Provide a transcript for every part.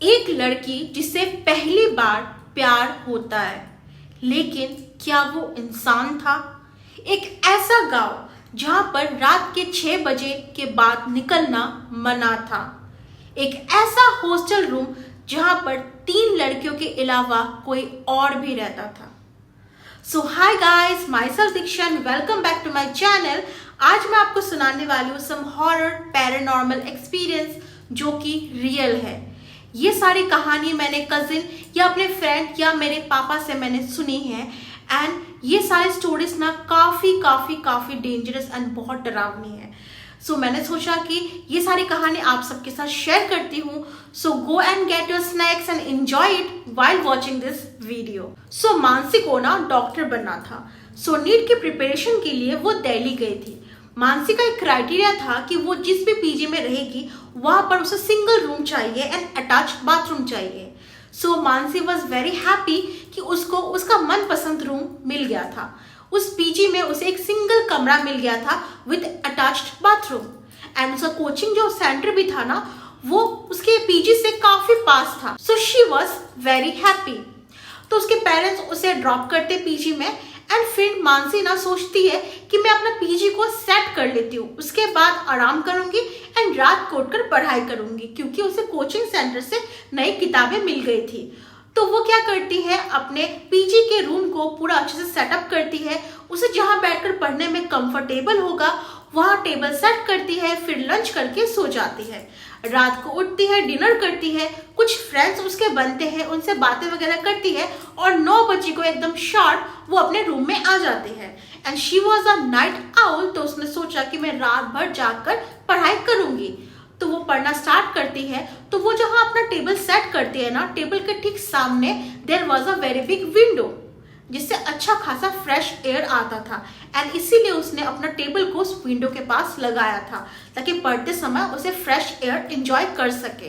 एक लड़की जिससे पहली बार प्यार होता है, लेकिन क्या वो इंसान था? एक ऐसा गांव जहां पर रात के 6 बजे के बाद निकलना मना था। एक ऐसा हॉस्टल रूम जहां पर 3 लड़कियों के अलावा कोई और भी रहता था। So hi guys, myself Diksha, welcome back to my channel. आज मैं आपको सुनाने वाली हूँ सम हॉरर पैरानॉर्मल एक्सपीरियंस जो कि रियल है। ये सारी कहानी मैंने कजिन या अपने फ्रेंड या मेरे पापा से मैंने सुनी है। एंड ये सारी स्टोरीज ना काफ़ी डेंजरस एंड बहुत डरावनी है। सो मैंने सोचा कि ये सारी कहानी आप सबके साथ शेयर करती हूँ। So go and get your snacks and enjoy it while watching this video. So Mansi को ना डॉक्टर बनना था। सो नीट की प्रिपरेशन के लिए वो दिल्ली गई थी। मानसी का एक क्राइटेरिया था कि वो जिस भी पीजी में रहेगी वहां पर उसे सिंगल रूम चाहिए एंड अटैच्ड बाथरूम चाहिए। सो मानसी वॉज वेरी हैप्पी कि उसको उसका मनपसंद रूम मिल गया था। उस पीजी में उसे एक सिंगल कमरा मिल गया था विद अटैच्ड बाथरूम। एंड उसका कोचिंग जो सेंटर भी था ना, वो उसके पीजी से काफी पास था। So she was very happy. तो उसके पेरेंट्स उसे ड्रॉप करते पीजी में। एंड फिर मानसी ना सोचती है कि मैं अपना पीजी को सेट कर लेती हूँ, उसके बाद आराम करूंगी एंड रात को उठकर पढ़ाई करूंगी, क्योंकि उसे कोचिंग सेंटर से नई किताबें मिल गई थी। तो वो क्या करती है, अपने पीजी के रूम को पूरा अच्छे से सेटअप करती है। उसे जहां बैठकर पढ़ने में कंफर्टेबल होगा वहां टेबल सेट करती है, फिर लंच करके सो जाती है। रात को उठती है, डिनर करती है, कुछ फ्रेंड्स उसके बनते हैं, उनसे बातें वगैरह करती है और 9 बजे को एकदम शार्प वो अपने रूम में आ जाते हैं। And she was a night owl. तो उसने सोचा कि मैं रात भर जाकर पढ़ाई करूंगी। तो वो पढ़ना स्टार्ट करती है। तो वो जहां अपना टेबल सेट करती है ना, टेबल के ठीक सामने there was a very big window, जिससे अच्छा खासा फ्रेश एयर आता था। एंड इसीलिए उसने अपना टेबल को उस विंडो के पास लगाया था, ताकि पढ़ते समय उसे फ्रेश एयर एंजॉय कर सके।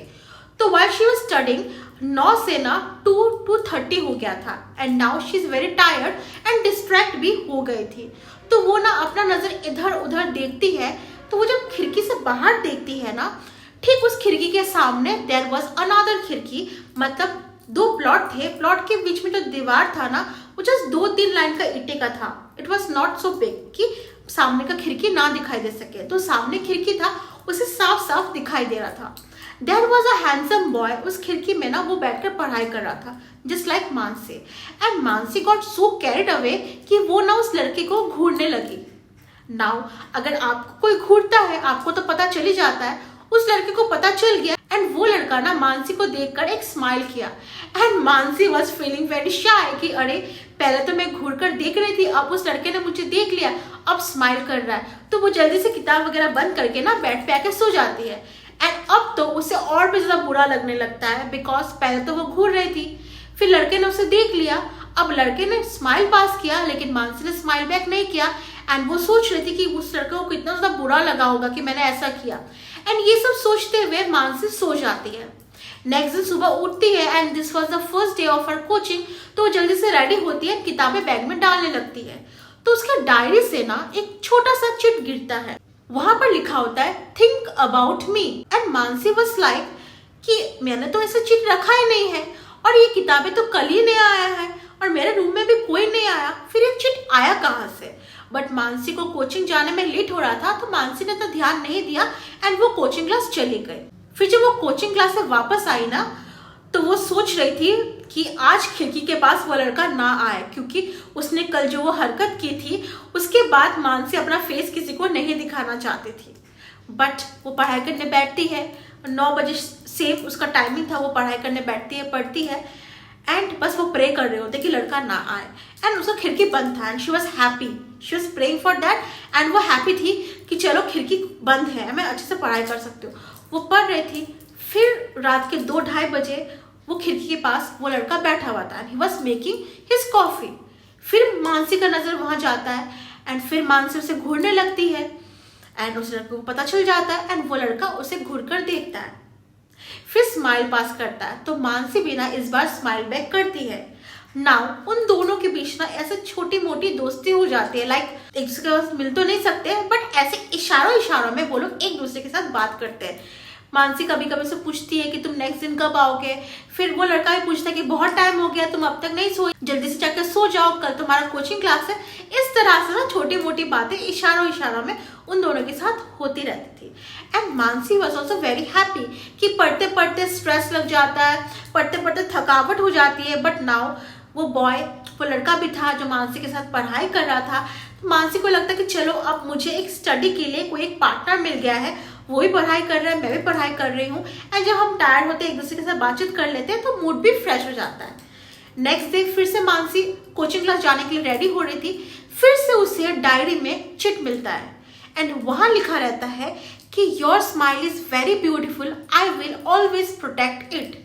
तो व्हाइल शी वाज स्टडिंग, 9 से ना 2:30 हो गया था। And now she is very tired and distract भी हो गई थी। तो वो ना अपना नजर इधर उधर देखती है। तो वो जब खिड़की से बाहर देखती है ना, ठीक उस खिड़की के सामने देयर वाज अनदर खिड़की। मतलब 2 प्लॉट थे, प्लॉट के बीच में जो दीवार था ना, वो जस्ट 2-3 लाइन का ईंटे का था। It was not so big कि सामने का खिड़की ना दिखाई दे सके। तो सामने खिड़की था, उसे साफ साफ दिखाई दे रहा था। There was a handsome boy. उस खिड़की में ना वो बैठकर पढ़ाई कर रहा था, just like Mansi. And Mansi got so carried away कि वो ना उस लड़के को घूरने लगी। नाउ अगर आपको कोई घूरता है, आपको तो पता चल ही जाता है। उस लड़के को पता चल गया एंड वो लड़का ना मानसी को देखकर एक स्माइल किया। And Mansi was feeling very shy कि अरे, पहले तो मैं घूर कर देख रही थी, अब उस लड़के ने मुझे देख लिया, अब स्माइल कर रहा है। तो वो जल्दी से किताब वगैरह बंद करके ना बेड पे आके सो जाती है। एंड अब तो उसे और भी ज्यादा बुरा लगने लगता है, बिकॉज पहले तो वो घूर रही थी, फिर लड़के ने उसे देख लिया। अब लड़के ने स्माइल पास किया, लेकिन मानसी ने स्माइल बैक नहीं किया। एंड वो सोच रही थी कि उस लड़के को कितना ज्यादा बुरा लगा होगा कि मैंने ऐसा किया। एंड ये सब सोचते हुए मानसी सो जाती है। नेक्स्ट दिन सुबह उठती है and this was the first day of her coaching. तो वो जल्दी से रेडी होती है, किताबें बैग में डालने लगती है। तो उसके डायरी से ना एक छोटा सा चिट गिरता है। वहां पर लिखा होता है, think about me. And Mansi was like कि मैंने तो ऐसा चिट रखा ही नहीं है, और ये किताबें तो कल ही नया आया है, और मेरे रूम में भी कोई नहीं आया, फिर ये चिट आया कहाँ से? बट मानसी को कोचिंग जाने में लेट हो रहा था, तो मानसी ने तो ध्यान नहीं दिया एंड वो कोचिंग क्लास चली गई। फिर जब वो कोचिंग क्लास से वापस आई ना, तो वो सोच रही थी कि आज खिड़की के पास वो लड़का ना आए, क्योंकि उसने कल जो वो हरकत की थी उसके बाद मानसी अपना फेस किसी को नहीं दिखाना चाहती थी। बट वो पढ़ाई करने बैठती है, 9 बजे सेम उसका टाइमिंग था, वो पढ़ाई करने बैठती है, पढ़ती है। एंड बस वो प्रे कर रहे होते कि लड़का ना आए। एंड उसका खिड़की बंद था and she was happy, she was praying for that. And वो हैप्पी थी कि चलो खिड़की बंद है, मैं अच्छे से पढ़ाई कर सकती हूँ। वो पढ़ रही थी। फिर रात के 2-2:30 बजे वो खिड़की के पास वो लड़का बैठा हुआ था, he was making his coffee. फिर मानसी का नजर वहां जाता है एंड फिर मानसी उसे घूरने लगती है। एंड उस लड़के को पता चल जाता है एंड वो लड़का उसे घूर कर देखता है, फिर स्माइल पास करता है। तो मानसी भी ना इस बार स्माइल बैक करती है। नाउ उन दोनों के बीच ना ऐसे छोटी मोटी दोस्ती हो जाती है। लाइक एक दूसरे के पास मिल तो नहीं सकते, बट ऐसे इशारों इशारों में वो लोग एक दूसरे के साथ बात करते हैं। मानसी कभी कभी से पूछती है कि तुम नेक्स्ट दिन कब आओगे। फिर वो लड़का भी पूछता है कि बहुत टाइम हो गया, तुम अब तक नहीं सोए, जल्दी से जाकर सो जाओ, कल तुम्हारा कोचिंग क्लास है। इस तरह से ना छोटी मोटी बातें इशारों में उन दोनों के साथ होती रहती थी। And Mansi was also very happy कि पढ़ते पढ़ते स्ट्रेस लग जाता है, पढ़ते पढ़ते थकावट हो जाती है। बट नाउ वो बॉय, वो लड़का भी था जो मानसी के साथ पढ़ाई कर रहा था। तो मानसी को लगता कि चलो अब मुझे एक स्टडी के लिए कोई एक पार्टनर मिल गया है, वो भी पढ़ाई कर रहा है, मैं भी पढ़ाई कर रही हूँ। एंड जब हम टायर्ड होते हैं एक दूसरे के साथ बातचीत कर लेते हैं तो मूड भी फ्रेश हो जाता है। नेक्स्ट डे फिर से मानसी कोचिंग क्लास जाने के लिए रेडी हो रही थी। फिर से उसे डायरी में चिट मिलता है एंड वहां लिखा रहता है कि your smile is very beautiful, I will always protect it.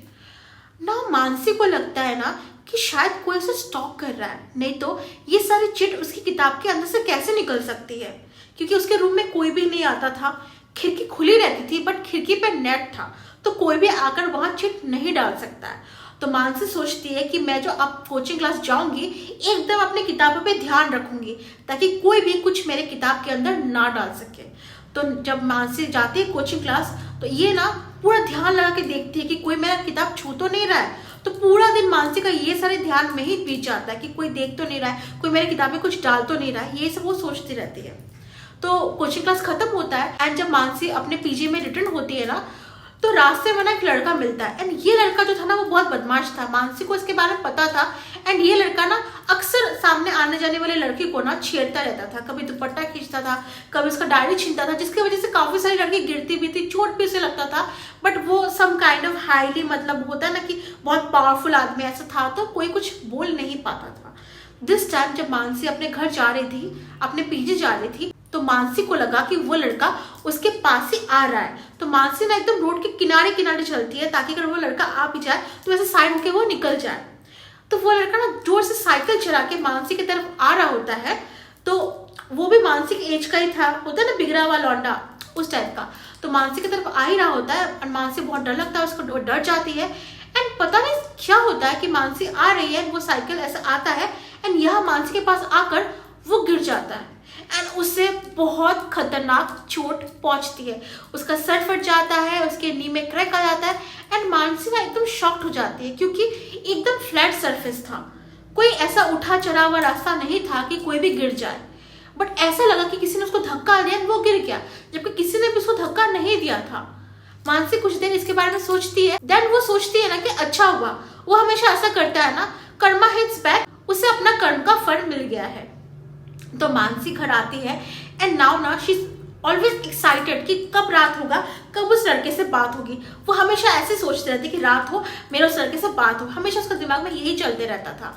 ना मानसी को लगता है ना कि शायद कोई उसे स्टॉक कर रहा है, नहीं तो ये सारी चिट उसकी किताब के अंदर से कैसे निकल सकती है, क्योंकि उसके रूम में कोई भी नहीं आता था। खिड़की खुली रहती थी बट खिड़की पे नेट था, तो कोई भी आकर वहां चिट नहीं डाल सकता है। तो मानसी सोचती है कि मैं जो अब कोचिंग क्लास जाऊंगी एकदम अपनी किताबों पे ध्यान रखूंगी ताकि कोई भी कुछ मेरे किताब के अंदर ना डाल सके। तो जब मानसी जाती है कोचिंग क्लास तो ये ना पूरा ध्यान लगा के देखती है कि कोई मेरा किताब छू तो नहीं रहा है। तो पूरा दिन मानसी का ये सारे ध्यान में ही बीत जाता है कि कोई देख तो नहीं रहा है, कोई मेरी किताब में कुछ डाल तो नहीं रहा है, ये सब वो सोचती रहती है। तो कोचिंग क्लास खत्म होता है एंड जब मानसी अपने पीजी में रिटर्न होती है ना तो रास्ते में ना एक लड़का मिलता है। एंड ये लड़का जो था ना वो बहुत बदमाश था, मानसी को इसके बारे में पता था। एंड ये लड़का ना अक्सर सामने आने जाने वाले लड़की को ना छेड़ता रहता था, कभी दुपट्टा खींचता था, कभी उसका डायरी छीनता था, जिसकी वजह से काफी सारी लड़की गिरती भी थी, चोट भी उसे लगता था। बट वो सम काइंड ऑफ हाईली, मतलब होता है ना कि बहुत पावरफुल आदमी ऐसा था, तो कोई कुछ बोल नहीं पाता था। दिस टाइम जब मानसी अपने घर जा रही थी, अपने पीजी जा रही थी, तो मानसी को लगा कि वो लड़का उसके पास ही आ रहा है। तो मानसी ना एकदम रोड के किनारे किनारे चलती है ताकि अगर वो लड़का आ भी जाए तो वैसे साइड होके वो निकल जाए। तो वो लड़का ना जोर से साइकिल चला के मानसी की तरफ आ रहा होता है। तो वो भी मानसी की एज का ही था, होता है ना बिगड़ा हुआ लौंडा उस टाइप का। तो मानसी की तरफ आ ही रहा होता है और मानसी बहुत डर लगता है, उसको डर जाती है। एंड पता नहीं क्या होता है कि मानसी आ रही है, वो साइकिल ऐसा आता है एंड यह मानसी के पास आकर वो गिर जाता है एंड उससे बहुत खतरनाक चोट पहुंचती है। उसका सर फट जाता है, उसके नी में क्रैक आ जाता है एंड मानसी ना एकदम शॉक्ड हो जाती है क्योंकि एकदम फ्लैट सरफेस था, कोई ऐसा उठा चढ़ा हुआ रास्ता नहीं था कि कोई भी गिर जाए। बट ऐसा लगा कि किसी ने उसको धक्का दिया, वो गिर गया, जबकि किसी ने भी उसको धक्का नहीं दिया था। मानसी कुछ देर इसके बारे में सोचती है, देन वो सोचती है ना कि अच्छा हुआ, वो हमेशा ऐसा करता है ना, कर्मा हिट्स बैक, उसे अपना कर्म का फल मिल गया है। तो मानसी घर आती है एंड नाउ ना शी इज ऑलवेज एक्साइटेड कि कब रात होगा, कब उस लड़के से बात होगी। वो हमेशा ऐसे सोचती रहती कि रात हो, मेरे उस लड़के से बात हो, हमेशा उसका दिमाग में यही चलते रहता था।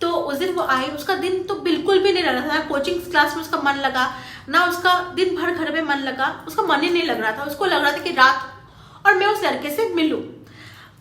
तो उस दिन वो आई, उसका दिन तो बिल्कुल भी नहीं लग रहा था, कोचिंग क्लास में उसका मन लगा ना, उसका दिन भर घर में मन लगा, उसका मन ही नहीं लग रहा था। उसको लग रहा था कि रात और मैं उस लड़के से मिलूं।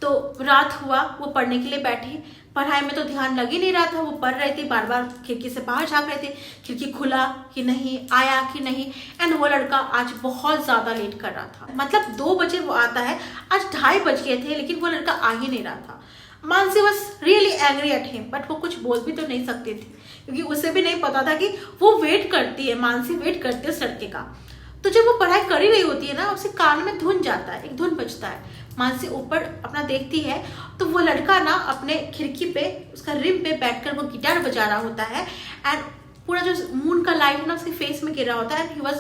तो रात हुआ, वो पढ़ने के लिए बैठी, पढ़ाई में तो ध्यान लग ही नहीं रहा था, वो पढ़ रही थी, बार बार खिड़की से बाहर झांक रही थी, खिड़की खुला कि नहीं, आया कि नहीं। एंड वो लड़का आज बहुत ज्यादा लेट कर रहा था, मतलब 2 बजे वो आता है, आज 2:30 बज गए थे लेकिन वो लड़का आ ही नहीं रहा था। Mansi was really angry at him, but वो कुछ बोल भी तो नहीं सकती थी क्योंकि उसे भी नहीं पता था कि वो वेट करती है, मानसी वेट करती है उस लड़के का। तो जब वो पढ़ाई कर ही रही होती है ना, उसके कान में धुन जाता है, एक धुन बजता है। मानसी ऊपर अपना देखती है तो वो लड़का ना अपने खिड़की पे, उसका रिम पे बैठकर वो गिटार बजा रहा होता है एंड पूरा जो मून का लाइट है ना उसके फेस में गिर रहा होता है। And he was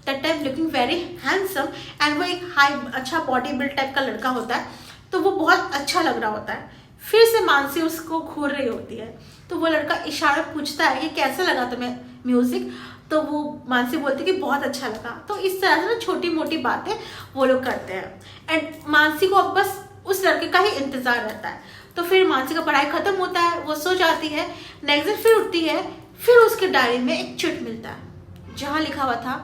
that time looking very handsome and वो एक हाई, अच्छा बॉडी बिल्ड टाइप का लड़का होता है, तो वो बहुत अच्छा लग रहा होता है। फिर से मानसी उसको घूर रही होती है, तो वो लड़का इशारा पूछता है कि कैसा लगा तुम्हें म्यूजिक, तो वो मानसी बोलती है कि बहुत अच्छा लगा। तो इस तरह से ना छोटी मोटी बातें वो लोग करते हैं एंड मानसी को अब बस उस लड़के का ही इंतजार रहता है। तो फिर मानसी का पढ़ाई खत्म होता है, वो सो जाती है। नेक्स्ट दिन फिर उठती है, फिर उसके डायरी में एक चिट मिलता है जहाँ लिखा हुआ था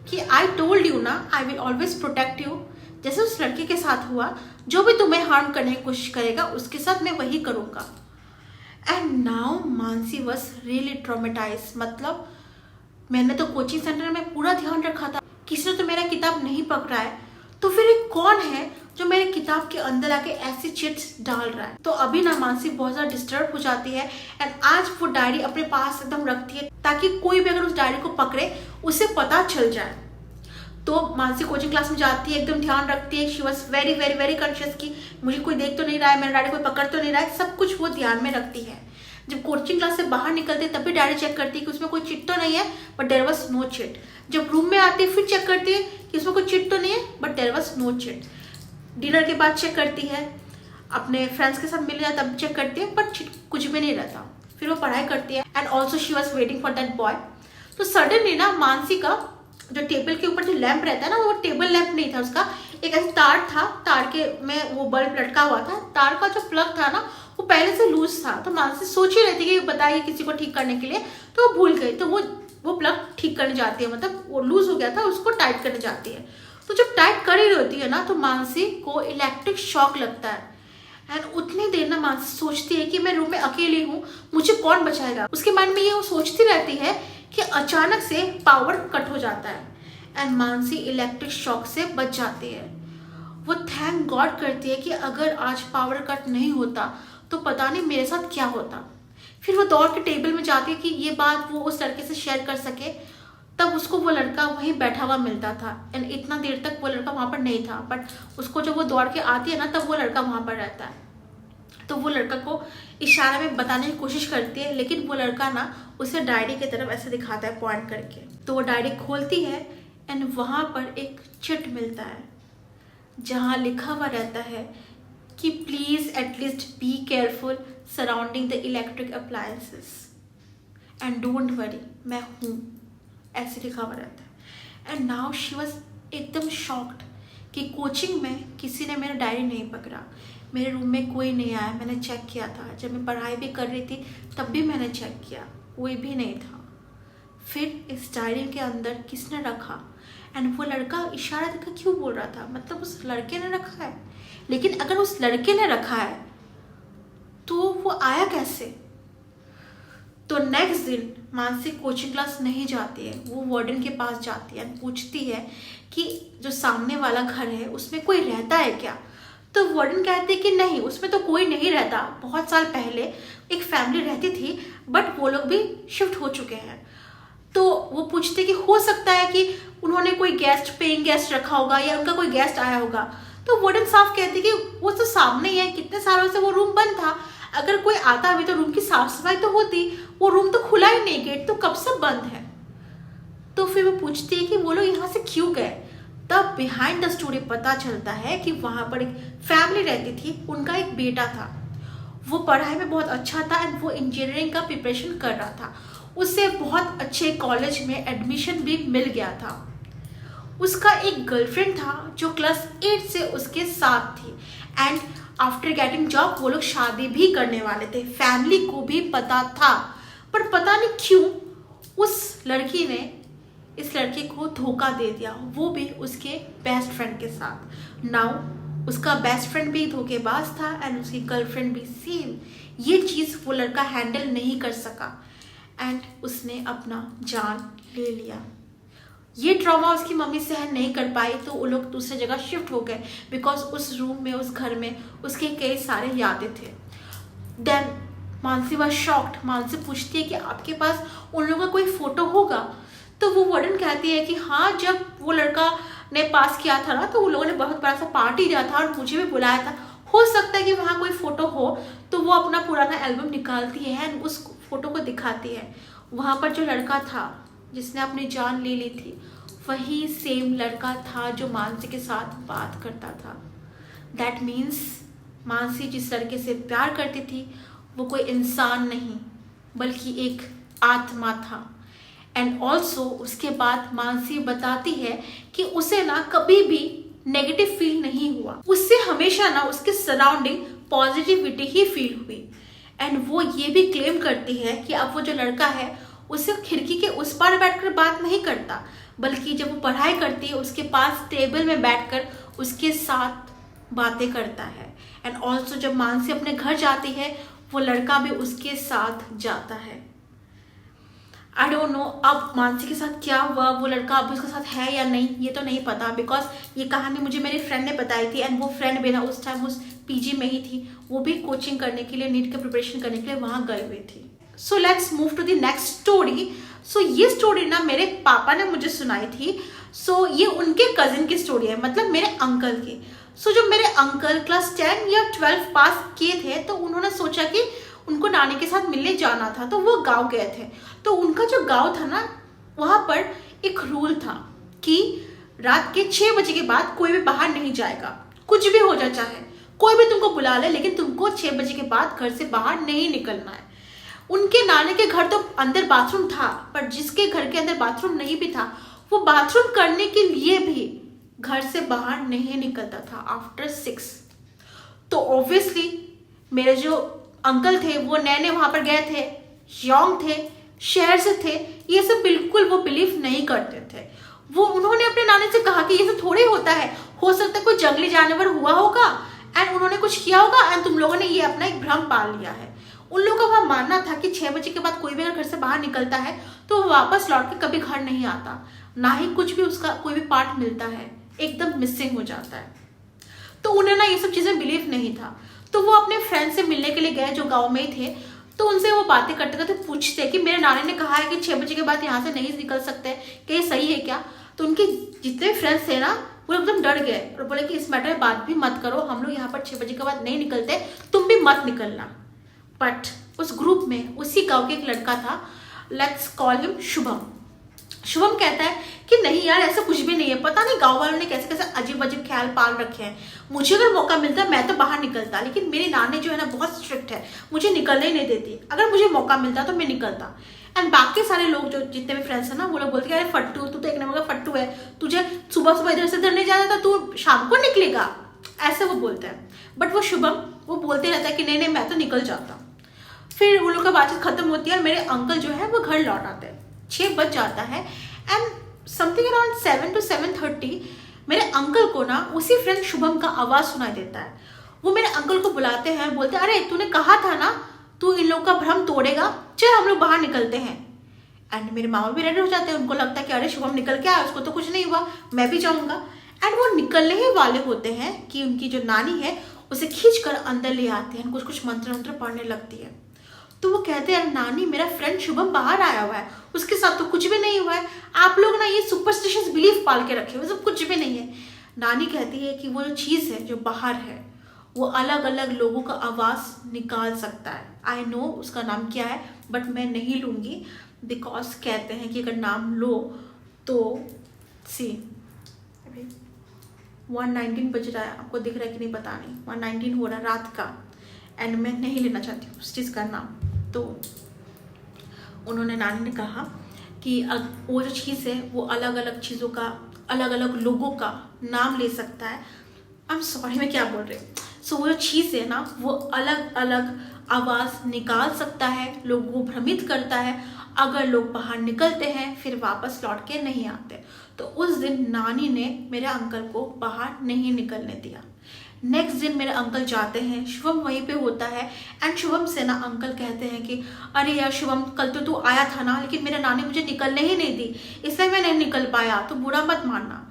कि आई टोल्ड यू ना, I will always protect you. जैसे उस लड़के के साथ हुआ, जो भी तुम्हें हार्म करने की कोशिश करेगा उसके साथ मैं वही करूंगा। And now Mansi was really traumatise, मतलब मैंने तो कोचिंग सेंटर में पूरा ध्यान रखा था, किसी ने तो मेरा किताब नहीं पकड़ा है, तो फिर एक कौन है जो मेरे किताब के अंदर आके ऐसी चिट्स डाल रहा है। तो अभी ना मानसी बहुत ज्यादा डिस्टर्ब हो जाती है एंड आज वो डायरी अपने पास एकदम रखती है ताकि कोई भी अगर उस डायरी को पकड़े उसे पता चल जाए। तो मानसी कोचिंग क्लास में जाती है, एकदम ध्यान रखती है, she was very very very conscious कि मुझे कोई देख तो नहीं रहा है, मेरा डैडी कोई पकड़ तो नहीं रहा है, सब कुछ वो ध्यान में रखती है। जब कोचिंग क्लास से बाहर निकलती है तब भी डैडी चेक करती है कि उसमें कोई चिट तो नहीं है, but there was no chit. जब रूम में आती है फिर चेक करती है कि उसमें कोई चिट तो नहीं है, but there was no chit. Dinner के बाद चेक करती है, अपने फ्रेंड्स के साथ मिल जाए तब चेक करती है, बट कुछ भी नहीं रहता। फिर वो पढ़ाई करती है and also she was waiting for that boy. तो सडनली ना मानसी का जो टेबल के ऊपर जो लैंप रहता है ना, वो टेबल लैंप नहीं था उसका, एक ऐसा तार था, तार के में वो बल्ब लटका हुआ था। तार का जो प्लग था ना वो पहले से लूज था। तो मानसी सोच ही रही थी कि बताइए किसी को ठीक करने के लिए, तो वो भूल गई। तो वो प्लग ठीक करने जाती है, मतलब वो लूज हो गया था, उसको टाइट करने जाती है। तो जब टाइट कर ही होती है ना तो मानसी को इलेक्ट्रिक शॉक लगता है एंड उतनी देर ना मानसी सोचती है कि मैं रूम में अकेली हूँ, मुझे कौन बचाएगा। उसके मन में ये वो सोचती रहती है कि अचानक से पावर कट हो जाता है एंड मानसी इलेक्ट्रिक शॉक से बच जाती है। वो थैंक गॉड करती है कि अगर आज पावर कट नहीं होता तो पता नहीं मेरे साथ क्या होता। फिर वो दौड़ के टेबल में जाती है कि ये बात वो उस लड़के से शेयर कर सके। तब उसको वो लड़का वहीं बैठा हुआ मिलता था एंड इतना देर तक वो लड़का वहाँ पर नहीं था, बट उसको जब वो दौड़ के आती है ना तब वो लड़का वहाँ पर रहता है। तो वो लड़का को इशारा में बताने की कोशिश करती है, लेकिन वो लड़का ना उसे डायरी की तरफ ऐसे दिखाता है पॉइंट करके। तो वो डायरी खोलती है एंड वहाँ पर एक चिट मिलता है जहाँ लिखा हुआ रहता है कि please at least be careful surrounding the electric appliances and don't worry, मैं हूँ, ऐसे लिखा हुआ रहता है। एंड नाउ शी वॉज एकदम शॉक्ड कि कोचिंग में किसी ने मेरा डायरी नहीं पकड़ा, मेरे रूम में कोई नहीं आया, मैंने चेक किया था, जब मैं पढ़ाई भी कर रही थी तब भी मैंने चेक किया, कोई भी नहीं था। फिर इस डायरी के अंदर किसने रखा? एंड वो लड़का इशारा देकर क्यों बोल रहा था, मतलब उस लड़के ने रखा है। लेकिन अगर उस लड़के ने रखा है तो वो आया कैसे? तो नेक्स्ट दिन मानसी कोचिंग क्लास नहीं जाती है, वो वार्डन के पास जाती है, पूछती है कि जो सामने वाला घर है उसमें कोई रहता है क्या? तो वार्डन कहते हैं कि नहीं, उसमें तो कोई नहीं रहता, बहुत साल पहले एक फैमिली रहती थी बट वो लोग भी शिफ्ट हो चुके हैं। तो वो पूछते कि हो सकता है कि उन्होंने कोई गेस्ट, पेइंग गेस्ट रखा होगा या उनका कोई गेस्ट आया होगा। तो वार्डन साफ कहते कि वो तो सामने ही है, कितने सालों से वो रूम बंद था, अगर कोई आता भी तो रूम की साफ सफाई तो होती, वो रूम तो खुला ही नहीं, गेट तो कब से बंद है। तो फिर वो पूछती है कि वो लोग यहाँ से क्यों गए। तब बिहाइंड द स्टोरी पता चलता है कि वहां पर एक फैमिली रहती थी, उनका एक बेटा था, वो पढ़ाई में बहुत अच्छा था एंड वो इंजीनियरिंग का प्रिपरेशन कर रहा था, उसे बहुत अच्छे कॉलेज में एडमिशन भी मिल गया था। उसका एक गर्लफ्रेंड था जो क्लास 8 से उसके साथ थी एंड आफ्टर गेटिंग जॉब वो लोग शादी भी करने वाले थे, फैमिली को भी पता था, पर पता नहीं क्यों उस लड़की ने इस लड़के को धोखा दे दिया, वो भी उसके बेस्ट फ्रेंड के साथ। नाउ उसका बेस्ट फ्रेंड भी धोखेबाज था एंड उसकी गर्लफ्रेंड भी सेम। ये चीज़ वो लड़का हैंडल नहीं कर सका एंड उसने अपना जान ले लिया। ये ट्रॉमा उसकी मम्मी सहन नहीं कर पाई तो वो लोग दूसरी जगह शिफ्ट हो गए बिकॉज उस रूम में, उस घर में उसके कई सारे यादें थे। Then Mansi was shocked. Mansi पूछती है कि आपके पास उन लोगों का कोई फोटो होगा? तो वो वार्डन कहती है कि हाँ, जब वो लड़का ने पास किया था ना तो उन लोगों ने बहुत बड़ा सा पार्टी दिया था और मुझे भी बुलाया था, हो सकता है कि वहाँ कोई फोटो हो। तो वो अपना पुराना एल्बम निकालती है एंड उस फोटो को दिखाती है। वहाँ पर जो लड़का था जिसने अपनी जान ले ली थी वही सेम लड़का था जो मानसी के साथ बात करता था। दैट मीन्स मानसी जिस लड़के से प्यार करती थी वो कोई इंसान नहीं बल्कि एक आत्मा था। एंड ऑल्सो उसके बाद मानसी बताती है कि उसे ना कभी भी नेगेटिव फील नहीं हुआ, उससे हमेशा ना उसके सराउंडिंग पॉजिटिविटी ही फील हुई। एंड वो ये भी क्लेम करती है कि अब वो जो लड़का है उसे खिड़की के उस पार बैठकर बात नहीं करता, बल्कि जब वो पढ़ाई करती है उसके पास टेबल में बैठकर उसके साथ बातें करता है। एंड ऑल्सो जब मानसी अपने घर जाती है वो लड़का भी उसके साथ जाता है। आई डोंट नो अब मानसी के साथ क्या हुआ, वो लड़का अब उसके साथ है या नहीं ये तो नहीं पता, बिकॉज ये कहानी मुझे मेरे फ्रेंड ने बताई थी एंड वो फ्रेंड भी ना उस टाइम उस पीजी में ही थी, वो भी कोचिंग करने के लिए, नीट के प्रिपरेशन करने के लिए वहाँ गए हुए थी। So let's move to the next story. So ये स्टोरी ना मेरे पापा ने मुझे सुनाई थी। सो ये उनके कजिन की स्टोरी है, मतलब मेरे अंकल की। सो जब मेरे अंकल क्लास 10 या 12 पास किए थे तो उन्होंने सोचा कि उनको नानी के साथ मिलने जाना था, तो वो गांव गए थे। तो उनका जो गांव था ना, वहाँ पर एक रूल था कि रात के 6 बजे के बाद कोई भी बाहर नहीं जाएगा, कुछ भी हो जाए, चाहे कोई भी तुमको बुला ले, लेकिन तुमको 6 बजे के बाद घर से बाहर नहीं निकलना है। उनके नानी के घर तो अंदर बाथरूम था, पर जिसके घर के अंदर बाथरूम नहीं भी था, वो बाथरूम करने के लिए भी घर से बाहर नहीं निकलता था आफ्टर 6। तो ऑब्वियसली मेरे जो अंकल थे वो नए नए वहां पर गए थे, यंग थे, शहर से थे, ये सब बिल्कुल वो बिलीव नहीं करते थे। वो उन्होंने अपने नानी से कहा कि ये सब थोड़े होता है, हो सकता है कोई जंगली जानवर हुआ होगा एंड उन्होंने कुछ किया होगा एंड तुम लोगों ने ये अपना एक भ्रम पाल लिया है। उन लोगों का वह मानना था कि 6 बजे के बाद कोई भी अगर घर से बाहर निकलता है तो वो वापस लौट के कभी घर नहीं आता, ना ही कुछ भी उसका कोई भी पार्ट मिलता है, एकदम मिसिंग हो जाता है। तो उन्हें ना ये सब चीजें बिलीव नहीं था। तो वो अपने फ्रेंड से मिलने के लिए गए जो गांव में ही थे। तो उनसे वो बातें करते करते पूछते कि मेरे नानी ने कहा है कि 6 बजे के बाद यहाँ से नहीं निकल सकते, कि ये सही है क्या? तो उनके जितने फ्रेंड्स थे ना वो एकदम डर गए और बोले कि इस मैटर में बात भी मत करो, हम लोग यहाँ पर 6 बजे के बाद नहीं निकलते, तुम भी मत निकलना। बट उस ग्रुप में उसी गांव के एक लड़का था, let's call him Shubham. Shubham कहता है कि नहीं यार, ऐसा कुछ भी नहीं है, पता नहीं गांव वालों ने कैसे कैसे अजीब अजीब ख्याल पाल रखे हैं। मुझे अगर मौका मिलता मैं तो बाहर निकलता, लेकिन मेरी नानी जो है ना बहुत स्ट्रिक्ट है, मुझे निकलने ही नहीं देती। अगर मुझे मौका मिलता तो मैं निकलता। एंड बाकी सारे लोग जो जितने भी फ्रेंड्स हैं ना, वो लोग बोलते हैं अरे फट्टू, तू तो एक नंबर का फट्टू है, तुझे सुबह सुबह इधर से इधर नहीं जाना था, तू शाम को निकलेगा, ऐसे वो बोलते हैं। बट वो शुभम वो बोलते रहता है कि नहीं नहीं मैं तो निकल जाता। फिर उन लोग का बातचीत खत्म होती है और मेरे अंकल जो है वो घर लौट आते हैं। 6 बज जाता है एंड समथिंग अराउंड 7 to 7:30 मेरे अंकल को ना उसी फ्रेंड शुभम का आवाज सुनाई देता है। वो मेरे अंकल को बुलाते हैं, बोलते हैं अरे तूने कहा था ना तू इन लोगों का भ्रम तोड़ेगा, चल हम लोग बाहर निकलते हैं। एंड मेरे मामा भी रेडी हो जाते हैं, उनको लगता है कि अरे शुभम निकल के आया, उसको तो कुछ नहीं हुआ, मैं भी जाऊंगा। एंड वो निकलने ही वाले होते हैं कि उनकी जो नानी है उसे खींच कर अंदर ले आते हैं, कुछ कुछ मंत्र मंत्र पढ़ने लगती है। तो वो कहते हैं नानी मेरा फ्रेंड शुभम बाहर आया हुआ है, उसके साथ तो कुछ भी नहीं हुआ है, आप लोग ना ये सुपरस्टिशियस बिलीफ पाल के रखे हुए, सब कुछ भी नहीं है। नानी कहती है कि वो जो चीज़ है जो बाहर है वो अलग अलग लोगों का आवाज़ निकाल सकता है। आई नो उसका नाम क्या है बट मैं नहीं लूँगी, बिकॉज कहते हैं कि अगर नाम लो तो सी 1:19 बज रहा है, आपको दिख रहा है कि नहीं पता नहीं, 1:19 हो रहा है रात का, एंड मैं नहीं लेना चाहती उस चीज़ का नाम। तो उन्होंने नानी ने कहा कि वो जो चीज़ है वो अलग अलग चीज़ों का, अलग अलग लोगों का नाम ले सकता है। आई एम सॉरी मैं क्या बोल रही हूँ। सो वो जो चीज़ है ना वो अलग अलग आवाज़ निकाल सकता है, लोगों को भ्रमित करता है, अगर लोग बाहर निकलते हैं फिर वापस लौट के नहीं आते। तो उस दिन नानी ने मेरे अंकल को बाहर नहीं निकलने दिया। नेक्स्ट दिन मेरे अंकल जाते हैं, शुभम वहीं पे होता है एंड शुभम से ना अंकल कहते हैं कि अरे यार शुभम कल तो तू आया था ना, लेकिन मेरा नानी मुझे निकलने ही नहीं दी, इसलिए मैं नहीं निकल पाया, तो बुरा मत मानना।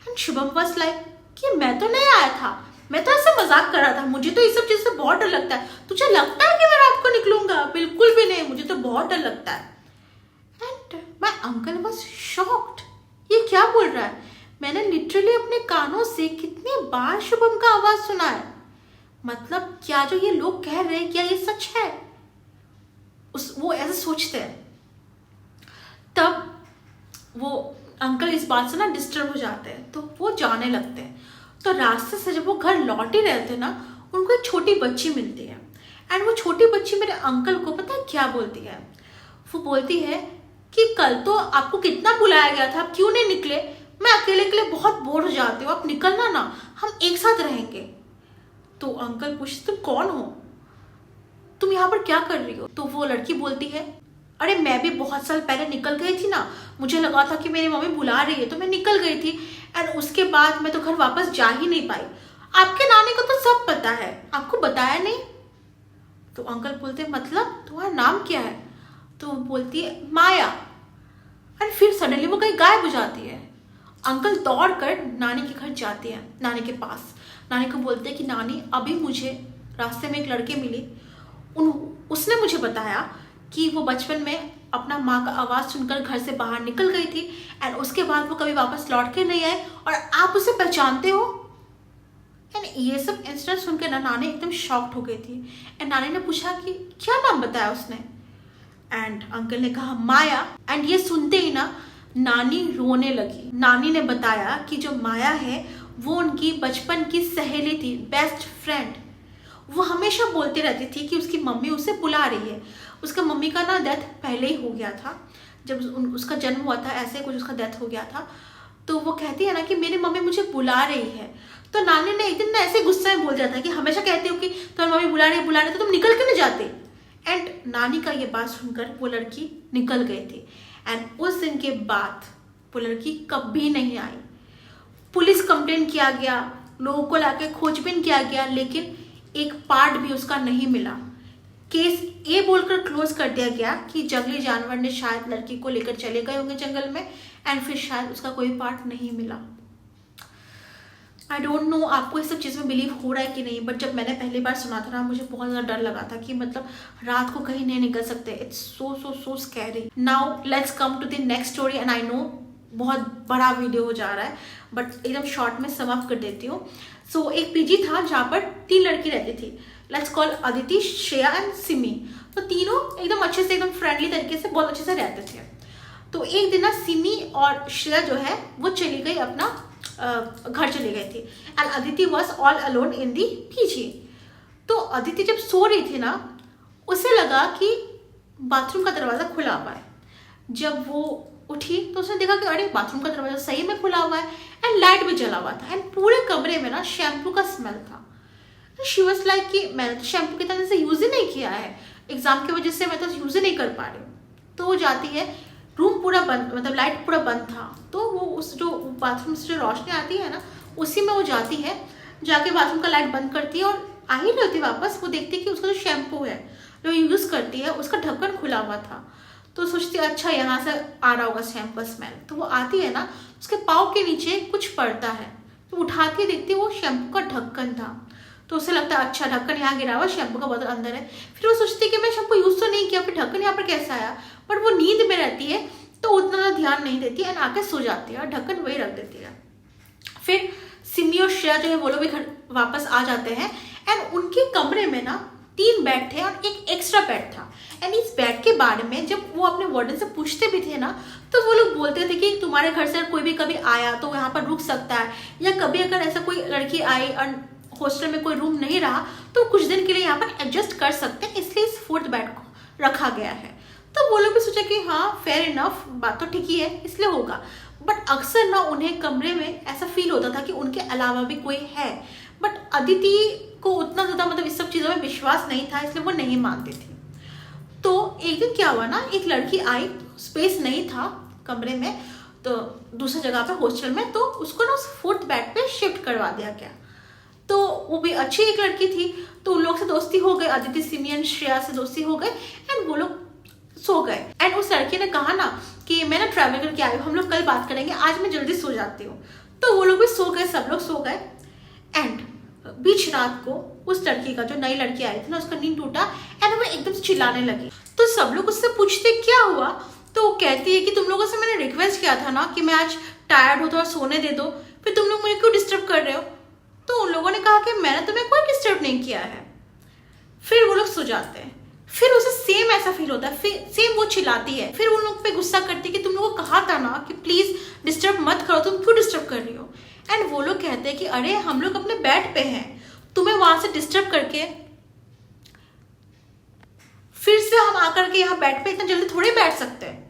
एंड शुभम वाज लाइक कि मैं तो नहीं आया था, मैं तो ऐसे मजाक कर रहा था, मुझे तो इस सब चीज़ से बहुत डर लगता है, तुझे लगता है कि मैं रात को निकलूंगा? बिल्कुल भी नहीं, मुझे तो बहुत डर लगता है। And my uncle was shocked, ये क्या बोल रहा है? मैंने लिटरली अपने कानों से कितनी बार शुभम का आवाज सुना है, मतलब क्या जो ये लोग कह रहे हैं क्या ये सच है? वो ऐसे सोचते हैं। तब वो अंकल इस बात से ना डिस्टर्ब हो जाते हैं, तो वो जाने लगते हैं। तो रास्ते से जब वो घर लौट ही रहे थे ना, उनको एक छोटी बच्ची मिलती है एंड वो छोटी बच्ची मेरे अंकल को पता है क्या बोलती है? वो बोलती है कि कल तो आपको कितना बुलाया गया था, आप क्यों नहीं निकले? मैं अकेले के लिए बहुत बोर हो जाती हूँ, आप निकलना ना, हम एक साथ रहेंगे। तो अंकल पूछते तुम कौन हो, तुम यहाँ पर क्या कर रही हो? तो वो लड़की बोलती है अरे मैं भी बहुत साल पहले निकल गई थी ना, मुझे लगा था कि मेरी मम्मी बुला रही है तो मैं निकल गई थी एंड उसके बाद मैं तो घर वापस जा ही नहीं पाई। आपके नानी को तो सब पता है, आपको बताया नहीं? तो अंकल बोलते मतलब तुम्हारा नाम क्या है? तो बोलती है माया। एंड फिर सडनली वो कहीं गायब हो जाती है। अंकल दौड़ कर नानी के घर जाते हैं, नानी के पास। नानी को बोलते हैं कि नानी अभी मुझे रास्ते में एक लड़के मिले, उसने मुझे बताया कि वो बचपन में अपना माँ का आवाज़ सुनकर घर से बाहर निकल गई थी एंड उसके बाद वो कभी वापस लौट के नहीं आए और आप उसे पहचानते हो। एंड ये सब इंसिडेंट सुनकर ना नानी एकदम शॉक्ड हो गई थी एंड नानी ने पूछा कि क्या नाम बताया उसने। एंड अंकल ने कहा माया। एंड ये सुनते ही ना नानी रोने लगी। नानी ने बताया कि जो माया है वो उनकी बचपन की सहेली थी, बेस्ट फ्रेंड। वो हमेशा बोलती रहती थी कि उसकी मम्मी उसे बुला रही है। उसका मम्मी का ना डेथ पहले ही हो गया था, जब उसका जन्म हुआ था ऐसे कुछ उसका डेथ हो गया था। तो वो कहती है ना कि मेरी मम्मी मुझे बुला रही है। तो नानी ने एक दिन ना ऐसे गुस्से में बोल दिया था कि हमेशा कहती हो कि तुम्हारी मम्मी बुला रही तो तुम निकल के नहीं जाते। एंड नानी का ये बात सुनकर वो लड़की निकल गई थी एंड उस दिन के बाद वो लड़की कभी नहीं आई। पुलिस कंप्लेन किया गया, लोगों को लाके खोजबीन किया गया, लेकिन एक पार्ट भी उसका नहीं मिला। केस ये बोलकर क्लोज कर दिया गया कि जंगली जानवर ने शायद लड़की को लेकर चले गए होंगे जंगल में एंड फिर शायद उसका कोई पार्ट नहीं मिला। आई डोंट नो आपको इस सब चीज़ में बिलीव हो रहा है कि नहीं, बट जब मैंने पहली बार सुना था ना मुझे बहुत ज़्यादा डर लगा था कि मतलब रात को कहीं नहीं निकल सकते। It's so so so scary. Now let's come to the next story and I know बहुत बड़ा वीडियो हो जा रहा है बट एकदम शॉर्ट में सम अप कर देती हूँ। सो एक पीजी था जहाँ पर 3 लड़की रहती थी। Let's call Aditi, Shreya and Simi. तो तीनों एकदम अच्छे से एकदम फ्रेंडली तरीके से बहुत अच्छे से रहते थे। तो एक दिन ना सिमी और श्रेया जो है वो चली गई अपना घर चली गई थी and Aditi was all alone in the PG. तो अदिति जब सो रही थी ना उसे लगा कि बाथरूम का दरवाज़ा खुला हुआ है। जब वो उठी तो उसने देखा कि अरे बाथरूम का दरवाजा सही में खुला हुआ है एंड लाइट भी जला हुआ था एंड पूरे कमरे में ना शैम्पू का स्मेल था। शी वाज लाइक कि मैंने तो शैम्पू की तरह से यूज़ ही नहीं किया है, एग्जाम की वजह से मैं तो यूज़ ही नहीं कर पा रही हूँ। तो वो जाती है, रूम पूरा बंद, मतलब लाइट पूरा बंद था। तो वो उस जो बाथरूम से जो रोशनी आती है ना उसी में वो जाती है, जाके बाथरूम का लाइट बंद करती है और आ ही रहती वापस। वो देखती है कि उसका जो शैम्पू है जो यूज़ करती है उसका ढक्कन खुला हुआ था। तो सोचती है अच्छा यहाँ से आ रहा होगा शैम्पू का स्मेल। तो वो आती है ना उसके पाँव के नीचे कुछ पड़ता है, तो उठाती है, देखती है वो शैम्पू का ढक्कन था। तो उसे लगता है अच्छा ढक्कन यहाँ गिरा हुआ, शैम्पू का बोतल अंदर है। फिर वो सोचती है कि मैं शैम्पू यूज़ तो नहीं किया, फिर ढक्कन यहाँ पर कैसे आया। बट वो नींद में रहती है तो उतना ध्यान नहीं देती एंड आके सो जाती है और ढक्कन वही रख देती है। फिर सिमी और श्रेया जो है वो लोग भी घर वापस आ जाते हैं एंड उनके कमरे में ना 3 बेड थे और एक एक्स्ट्रा बेड था। एंड इस बेड के बारे में जब वो अपने वार्डन से पूछते भी थे ना तो वो लोग बोलते थे कि तुम्हारे घर से कोई भी कभी आया तो यहाँ पर रुक सकता है, या कभी अगर ऐसा कोई लड़की आई और हॉस्टल में कोई रूम नहीं रहा तो कुछ दिन के लिए यहाँ पर एडजस्ट कर सकते हैं, इसलिए इस 4th बेड को रखा गया है। तो वो लोग भी सोचा कि हाँ फेयर इनफ, बात तो ठीक ही है, इसलिए होगा। बट अक्सर ना उन्हें कमरे में ऐसा फील होता था कि उनके अलावा भी कोई है। बट अदिति को उतना ज़्यादा मतलब इस सब चीज़ों में विश्वास नहीं था, इसलिए वो नहीं मानती थी। तो एक दिन क्या हुआ ना, एक लड़की आई, स्पेस नहीं था कमरे में, तो दूसरी जगह पे हॉस्टल में, तो उसको ना उस 4th बेड पे शिफ्ट करवा दिया गया। तो वो भी अच्छी एक लड़की थी, तो उन लोग से दोस्ती हो गई, अदिति, सिमी एंड श्रेया से दोस्ती हो गई एंड वो लोग सो गए। एंड उस लड़की ने कहा ना कि मैं ना ट्रैवल करके आई हूँ, हम लोग कल बात करेंगे, आज मैं जल्दी सो जाती हूँ। तो वो लोग भी सो गए, सब लोग सो गए। एंड बीच रात को उस लड़की का, जो नई लड़की आई थी ना, उसका नींद टूटा एंड वो एकदम से चिल्लाने लगी। तो सब लोग उससे पूछते क्या हुआ, तो वो कहती है कि तुम लोगों से मैंने रिक्वेस्ट किया था ना कि मैं आज टायर्ड हूँ तो सोने दे दो, फिर तुम लोग मुझे क्यों डिस्टर्ब कर रहे हो। तो उन लोगों ने कहा कि मैंने तुम्हें कोई डिस्टर्ब नहीं किया है। फिर वो लोग सो जाते हैं। फिर उसे सेम ऐसा फील होता है, फिर सेम वो चिल्लाती है, फिर उन लोग पे गुस्सा करती है कि तुम लोगों को कहा था ना कि प्लीज डिस्टर्ब मत करो, तुम क्यों डिस्टर्ब कर रही हो। एंड वो लोग कहते हैं कि अरे हम लोग अपने बेड पे हैं, तुम्हें वहां से डिस्टर्ब करके फिर से हम आकर के यहाँ बेड पे इतना जल्दी थोड़े बैठ सकते हैं।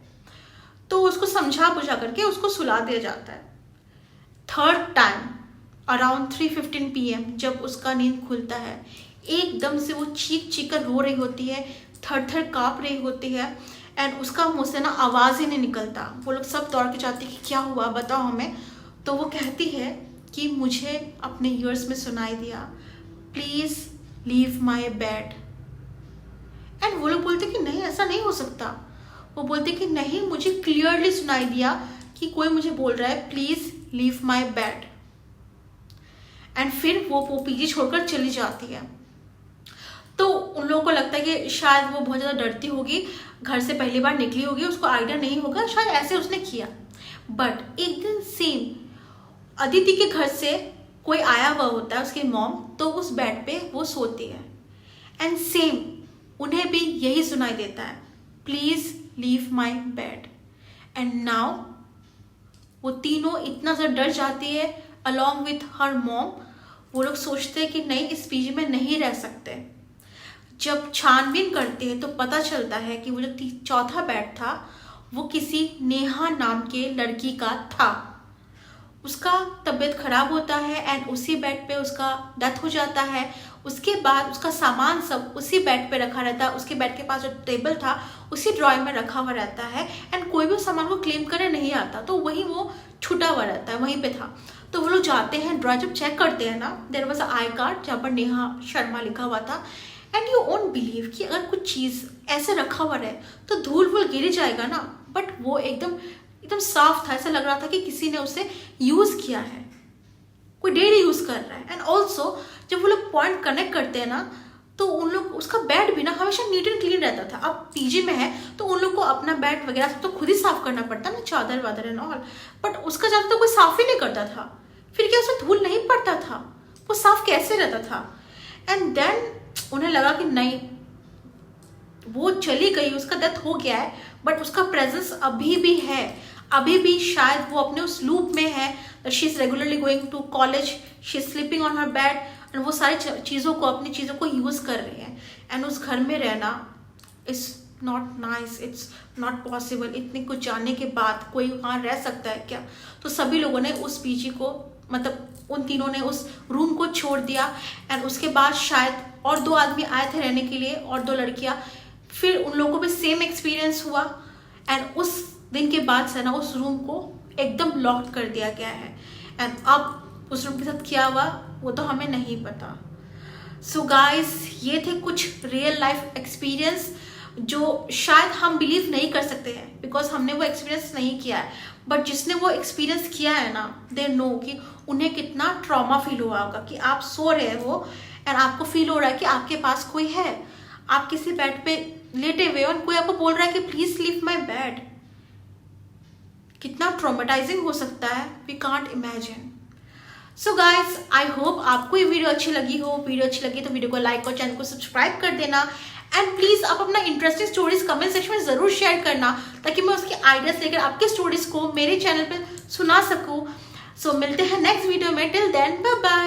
तो उसको समझा बुझा करके उसको सुला दिया जाता है। 3rd टाइम अराउंड 3:15 PM जब उसका नींद खुलता है, एकदम से वो चीख चीख कर रो रही होती है, थर थर काँप रही होती है एंड उसका मुंह से ना आवाज़ ही नहीं निकलता। वो लोग सब दौड़ के जाते हैं कि क्या हुआ, बताओ हमें। तो वो कहती है कि मुझे अपने ईयर्स में सुनाई दिया, please leave my bed. And वो लोग बोलते कि नहीं ऐसा नहीं हो सकता। वो बोलते कि नहीं, मुझे क्लियरली सुनाई दिया कि कोई मुझे बोल रहा है please leave my bed. And फिर वो पीजी छोड़कर चली जाती है। तो उन लोगों को लगता है कि शायद वो बहुत ज़्यादा डरती होगी, घर से पहली बार निकली होगी, उसको आइडिया नहीं होगा, शायद ऐसे उसने किया। बट एक दिन सेम अदिति के घर से कोई आया हुआ होता है, उसकी मॉम, तो उस बेड पे वो सोती है एंड सेम उन्हें भी यही सुनाई देता है, please leave my bed. And now वो तीनों इतना ज़्यादा डर जाती है अलॉन्ग विथ हर मॉम। वो लोग सोचते हैं कि नहीं, इस पीजी में नहीं रह सकते। जब छानबीन करते हैं तो पता चलता है कि वो जो चौथा बेड था वो किसी नेहा नाम के लड़की का था। उसका तबीयत खराब होता है एंड उसी बेड पे उसका डेथ हो जाता है। उसके बाद उसका सामान सब उसी बेड पे रखा रहता है, उसके बेड के पास जो टेबल था उसी ड्रॉयर में रखा हुआ रहता है एंड कोई भी उस सामान को क्लेम करने नहीं आता, तो वहीं वो छुटा हुआ रहता है, वहीं पे था। तो वो लोग जाते हैं, ड्रॉयर जब चेक करते हैं ना, there was a I card जहाँ पर नेहा शर्मा लिखा हुआ था। एंड यू वोंट बिलीव कि अगर कुछ चीज़ ऐसे रखा हुआ रहे तो धूल वूल गिर जाएगा ना, बट वो एकदम एकदम साफ था। ऐसा लग रहा था कि किसी ने उसे यूज किया है, कोई डेली यूज कर रहा है। एंड ऑल्सो जब वो लोग पॉइंट कनेक्ट करते हैं ना, तो उन लोग उसका बेड भी ना हमेशा नीट एंड क्लीन रहता था। अब पीजी में है तो उन लोग को अपना बेड वगैरह सब तो खुद ही साफ करना पड़ता ना, चादर वादर एंड ऑल, बट उसका ज्यादा तो कोई साफ ही नहीं करता था। फिर क्या उसमें धूल नहीं पड़ता था? वो साफ कैसे रहता था? एंड देन उन्हें लगा कि नहीं, वो चली गई, उसका डेथ हो गया है, बट उसका प्रेजेंस अभी भी है, अभी भी शायद वो अपने उस लूप में है। She is regularly going to college, she is sleeping on her bed and वो सारी चीज़ों को, अपनी चीज़ों को यूज़ कर रही है। एंड उस घर में रहना it's not nice, it's not possible. इतने कुछ जानने के बाद कोई वहाँ रह सकता है क्या? तो सभी लोगों ने उस पीजी को, मतलब उन तीनों ने उस रूम को छोड़ दिया। एंड उसके बाद शायद और 2 आदमी आए थे रहने के लिए और 2 लड़कियाँ, फिर उन लोगों को भी सेम एक्सपीरियंस हुआ एंड उस दिन के बाद से ना उस रूम को एकदम लॉक कर दिया गया है। एंड अब उस रूम के साथ क्या हुआ वो तो हमें नहीं पता। सो गाइस, ये थे कुछ रियल लाइफ एक्सपीरियंस जो शायद हम बिलीव नहीं कर सकते हैं बिकॉज हमने वो एक्सपीरियंस नहीं किया है, बट जिसने वो एक्सपीरियंस किया है ना, दे नो कि उन्हें कितना ट्रॉमा फील हुआ होगा कि आप सो रहे हो एंड आपको फील हो रहा है कि आपके पास कोई है, आप किसी बेड पे लेटे हुए हो और कोई आपको बोल रहा है कि प्लीज लीव माई बेड। कितना ट्रॉमेटाइजिंग हो सकता है, we can't imagine. So guys, I hope आपको ये वीडियो अच्छी लगी हो। वीडियो अच्छी लगी तो वीडियो को लाइक और चैनल को सब्सक्राइब कर देना एंड प्लीज आप अपना इंटरेस्टिंग स्टोरीज कमेंट सेक्शन में जरूर शेयर करना ताकि मैं उसके आइडियाज लेकर आपके स्टोरीज को मेरे चैनल पे सुना सकूं। सो मिलते हैं नेक्स्ट वीडियो में, टिल देन बाय बाय।